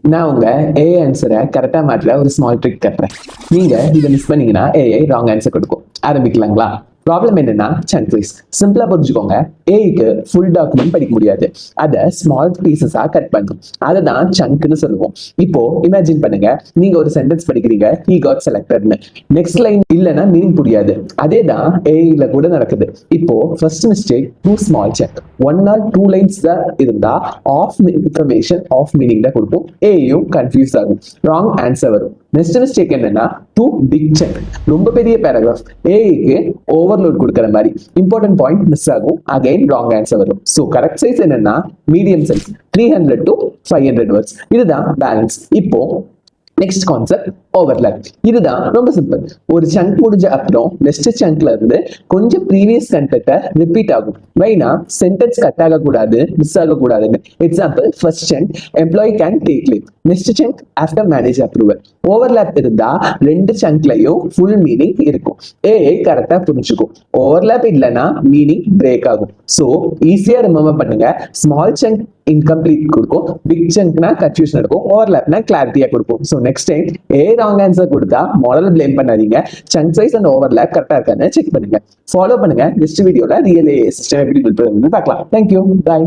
நான் உங்க ஏ ஆன்சரை கரெக்டா மாற்ற ஒரு ஸ்மால் ட்ரிக் கட்டுறேன். நீங்க இதை மிஸ் பண்ணீங்கன்னா ஏஐ ராங் ஆன்சர் கொடுக்கும். ஆரம்பிக்கலாங்களா? ப்ராப்ளம் என்னன்னா சங்க் வைஸ். சிம்பிளா புரிஞ்சுக்கோங்க, ஏஐக்கு ஃபுல் டாக்குமெண்ட் படிக்க முடியாது, அதை ஸ்மால் பீசஸா கட் பண்ணும். அதை தான் சங்க்னு சொல்லுவோம். இப்போ இமேஜின் பண்ணுங்க, நீங்க ஒரு சென்டென்ஸ் படிக்கிறீங்க, he got selectedனு. நெக்ஸ்ட் லைன் இல்லைன்னா மீனிங் புரியாது. அதே தான் ஏஐல கூட நடக்குது. இப்போ first mistake too small chunk. 1 or 2 lines தான் இருந்தா ஆஃப் இன்ஃபர்மேஷன் ஆஃப் மீனிங் தான் கொடுக்கும். ஏயும் கன்ஃபியூஸ் ஆகும், ராங் ஆன்சர் வரும். நெக்ஸ்ட் மிஸ்டேக் என்னன்னா டூ பிக் சங்க். ரொம்ப பெரிய பேராகிராஃப், ஏஐக்கு ஓவர்லோட் கொடுக்குற மாதிரி இம்பார்ட்டன்ட் பாயிண்ட் மிஸ் ஆகும். அகைன் ராங் ஆன்சர் வரும். ஸோ கரெக்ட் சைஸ் என்னன்னா மீடியம் சைஸ், 300 to 500 words. இதுதான் பேலன்ஸ். இப்போ நெக்ஸ்ட் கான்செப்ட் ஓவர்லேப். இதுதான் ரொம்ப சிம்பிள். ஒரு சங்க் முடிஞ்ச அப்புறம் நெக்ஸ்ட் சங்க்ல இருந்து கொஞ்சம் ப்ரீவியஸ் கண்டென்ட்டை ரிப்பீட் ஆகும். மெயினா சென்டென்ஸ் கட் ஆகக்கூடாது, மிஸ் ஆகக்கூடாதுன்னு. Example, first chunk employee can take leave, next chunk after manage approval. Overlap இருந்தா ரெண்டு சங்க்லயும் ஃபுல் மீனிங் இருக்கும். ஏஐ கரெக்டா புரிஞ்சுக்கும். ஓவர்லேப் இல்லைன்னா மீனிங் பிரேக் ஆகும். ஸோ ஈஸியா ரிமெம்பர் பண்ணுங்க. ஸ்மால் சங்க் இன்கம்ப்ளீட் கொடுக்கும், பிக் சங்க்னா கன்ஃபியூஷன் இருக்கும், ஓவர்லேப்னா கிளாரிட்டியா கொடுக்கும். So next time wrong answer கொடுத்தா மாடல் பிளேம் பண்ணாதீங்க. சங்க் சைஸ் அண்ட் ஓவர்லேப் கரெக்டா இருக்கான்னு செக் பண்ணுங்க. ஃபாலோ பண்ணுங்க. நெக்ஸ்ட் வீடியோல ரியல் ஏஐ சிஸ்டம் எப்படி பில்ட் பண்ணுன்னு பார்க்கலாம். தேங்க்யூ, பாய்.